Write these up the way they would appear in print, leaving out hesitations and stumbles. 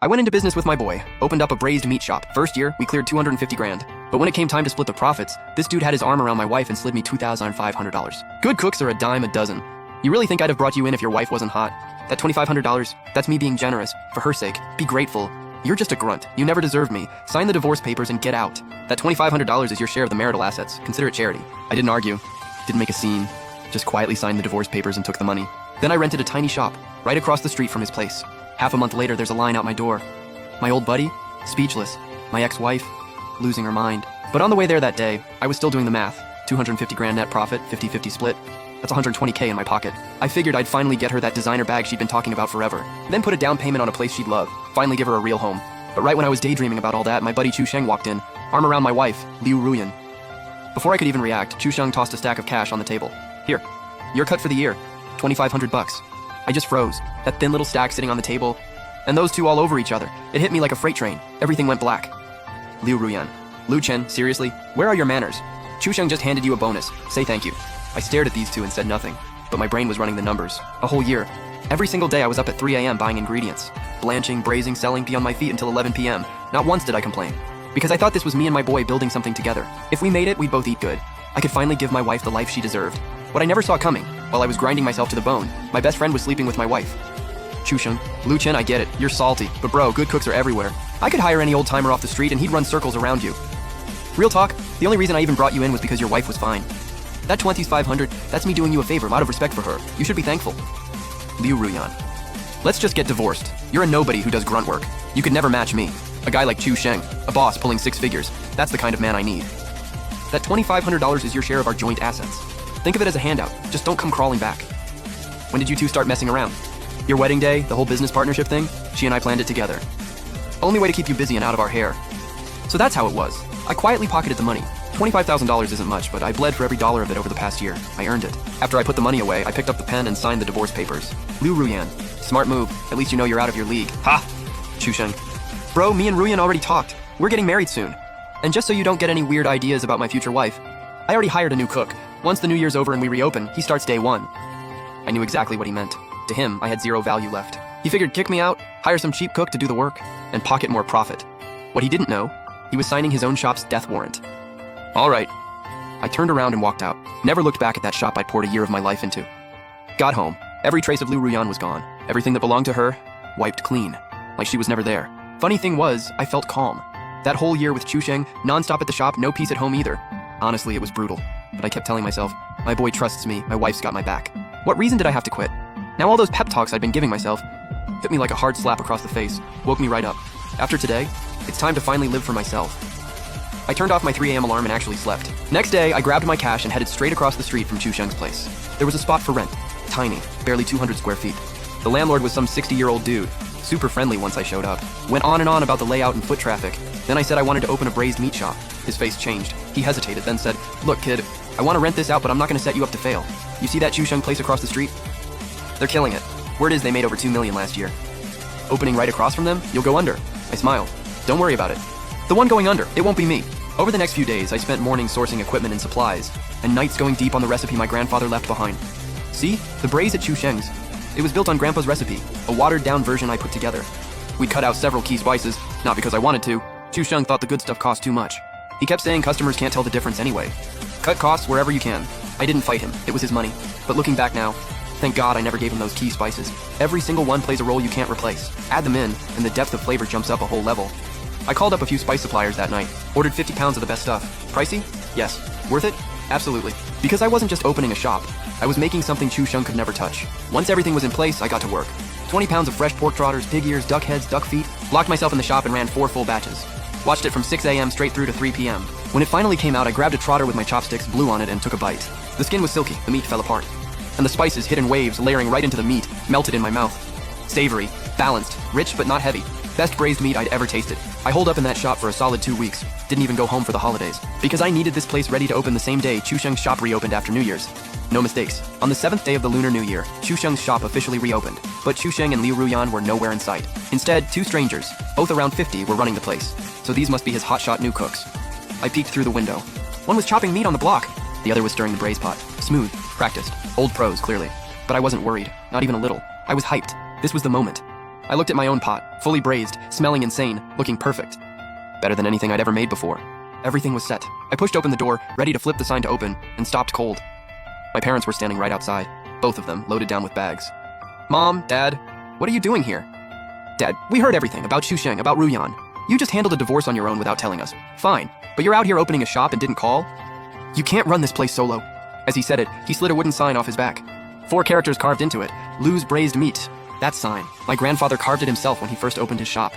I went into business with my boy, opened up a braised meat shop. First year, we cleared 250 grand. But when it came time to split the profits, this dude had his arm around my wife and slid me $2,500. Good cooks are a dime a dozen. You really think I'd have brought you in if your wife wasn't hot? That $2,500, that's me being generous. For her sake, be grateful. You're just a grunt. You never deserved me. Sign the divorce papers and get out. That $2,500 is your share of the marital assets. Consider it charity. I didn't argue. Didn't make a scene. Just quietly signed the divorce papers and took the money. Then I rented a tiny shop, right across the street from his place. Half a month later, there's a line out my door. My old buddy, speechless. My ex-wife, losing her mind. But on the way there that day, I was still doing the math. 250 grand net profit, 50-50 split. That's 120K in my pocket. I figured I'd finally get her that designer bag she'd been talking about forever. Then put a down payment on a place she'd love. Finally give her a real home. But right when I was daydreaming about all that, my buddy Chu Sheng walked in, arm around my wife, Liu Ruyan. Before I could even react, Chu Sheng tossed a stack of cash on the table. Here, your cut for the year, 2,500 bucks. I just froze. That thin little stack sitting on the table, and those two all over each other. It hit me like a freight train. Everything went black. Liu Ruyan. Lu Chen, seriously? Where are your manners? Chu Sheng just handed you a bonus. Say thank you. I stared at these two and said nothing, but my brain was running the numbers. A whole year. Every single day I was up at 3 a.m. buying ingredients. Blanching, braising, selling, be on my feet until 11 p.m. Not once did I complain. Because I thought this was me and my boy building something together. If we made it, we'd both eat good. I could finally give my wife the life she deserved. What I never saw coming, while I was grinding myself to the bone, my best friend was sleeping with my wife. Chu Sheng, Lu Chen, I get it. You're salty. But bro, good cooks are everywhere. I could hire any old timer off the street and he'd run circles around you. Real talk, the only reason I even brought you in was because your wife was fine. That 2,500, that's me doing you a favor out of respect for her. You should be thankful. Liu Ruyan. Let's just get divorced. You're a nobody who does grunt work. You could never match me. A guy like Chu Sheng, a boss pulling 6 figures. That's the kind of man I need. That $2,500 is your share of our joint assets. Think of it as a handout. Just don't come crawling back. When did you two start messing around? Your wedding day, the whole business partnership thing? She and I planned it together. Only way to keep you busy and out of our hair. So that's how it was. I quietly pocketed the money. $25,000 isn't much, but I bled for every dollar of it over the past year. I earned it. After I put the money away, I picked up the pen and signed the divorce papers. Liu Ruyan. Smart move. At least you know you're out of your league. Ha! Chu Sheng. Bro, me and Ruyan already talked. We're getting married soon. And just so you don't get any weird ideas about my future wife, I already hired a new cook. Once the new year's over and we reopen, he starts day one. I knew exactly what he meant. To him, I had zero value left. He figured kick me out, hire some cheap cook to do the work, and pocket more profit. What he didn't know, he was signing his own shop's death warrant. All right. I turned around and walked out. Never looked back at that shop I'd poured a year of my life into. Got home. Every trace of Liu Ruyan was gone. Everything that belonged to her, wiped clean. Like she was never there. Funny thing was, I felt calm. That whole year with Chu Sheng, non-stop at the shop, no peace at home either. Honestly, it was brutal. But I kept telling myself, my boy trusts me, my wife's got my back. What reason did I have to quit? Now all those pep talks I'd been giving myself hit me like a hard slap across the face, woke me right up. After today, it's time to finally live for myself. I turned off my 3 a.m. alarm and actually slept. Next day, I grabbed my cash and headed straight across the street from Chu Sheng's place. There was a spot for rent. Tiny, barely 200 square feet. The landlord was some 60-year-old dude. Super friendly once I showed up. Went on and on about the layout and foot traffic. Then I said I wanted to open a braised meat shop. His face changed. He hesitated, then said, "Look, kid, I want to rent this out, but I'm not going to set you up to fail. You see that Chu Sheng place across the street? They're killing it. Word is they made over $2 million last year. Opening right across from them, you'll go under." I smiled. "Don't worry about it. The one going under, it won't be me." Over the next few days, I spent mornings sourcing equipment and supplies, and nights going deep on the recipe my grandfather left behind. See? The braise at Chu Sheng's. It was built on Grandpa's recipe, a watered-down version I put together. We'd cut out several key spices, not because I wanted to. Chu Sheng thought the good stuff cost too much. He kept saying customers can't tell the difference anyway. Cut costs wherever you can. I didn't fight him. It was his money. But looking back now, thank God I never gave him those key spices. Every single one plays a role you can't replace. Add them in, and the depth of flavor jumps up a whole level. I called up a few spice suppliers that night, ordered 50 pounds of the best stuff. Pricey? Yes. Worth it? Absolutely. Because I wasn't just opening a shop, I was making something Chu Sheng could never touch. Once everything was in place, I got to work. 20 pounds of fresh pork trotters, pig ears, duck heads, duck feet. Locked myself in the shop and ran 4 full batches. Watched it from 6 a.m. straight through to 3 p.m. When it finally came out, I grabbed a trotter with my chopsticks, blew on it, and took a bite. The skin was silky, the meat fell apart. And the spices hit in waves, layering right into the meat, melted in my mouth. Savory, balanced, rich but not heavy. Best braised meat I'd ever tasted. I holed up in that shop for a solid 2 weeks. Didn't even go home for the holidays. Because I needed this place ready to open the same day Chu Sheng's shop reopened after New Year's. No mistakes. On the 7th day of the Lunar New Year, Chu Sheng's shop officially reopened. But Chu Sheng and Liu Ruyan were nowhere in sight. Instead, 2 strangers, both around 50, were running the place. So these must be his hotshot new cooks. I peeked through the window. One was chopping meat on the block. The other was stirring the braise pot. Smooth, practiced, old pros, clearly. But I wasn't worried, not even a little. I was hyped. This was the moment. I looked at my own pot, fully braised, smelling insane, looking perfect. Better than anything I'd ever made before. Everything was set. I pushed open the door, ready to flip the sign to open, and stopped cold. My parents were standing right outside, both of them loaded down with bags. Mom, Dad, what are you doing here? Dad, we heard everything about Xusheng, about Ruyan. You just handled a divorce on your own without telling us. Fine, but you're out here opening a shop and didn't call? You can't run this place solo. As he said it, he slid a wooden sign off his back. 4 characters carved into it. Lou's braised meat. That sign. My grandfather carved it himself when he first opened his shop.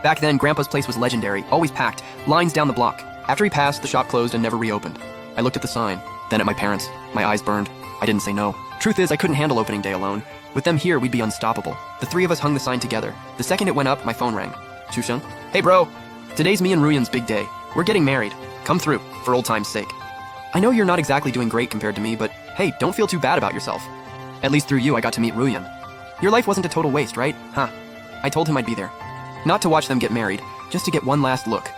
Back then, Grandpa's place was legendary, always packed, lines down the block. After he passed, the shop closed and never reopened. I looked at the sign, then at my parents. My eyes burned. I didn't say no. Truth is, I couldn't handle opening day alone. With them here, we'd be unstoppable. The 3 of us hung the sign together. The second it went up, my phone rang. Xusheng? Hey bro! Today's me and Ruyan's big day. We're getting married. Come through, for old time's sake. I know you're not exactly doing great compared to me, but hey, don't feel too bad about yourself. At least through you, I got to meet Ruyan. Your life wasn't a total waste, right? Huh. I told him I'd be there. Not to watch them get married, just to get one last look.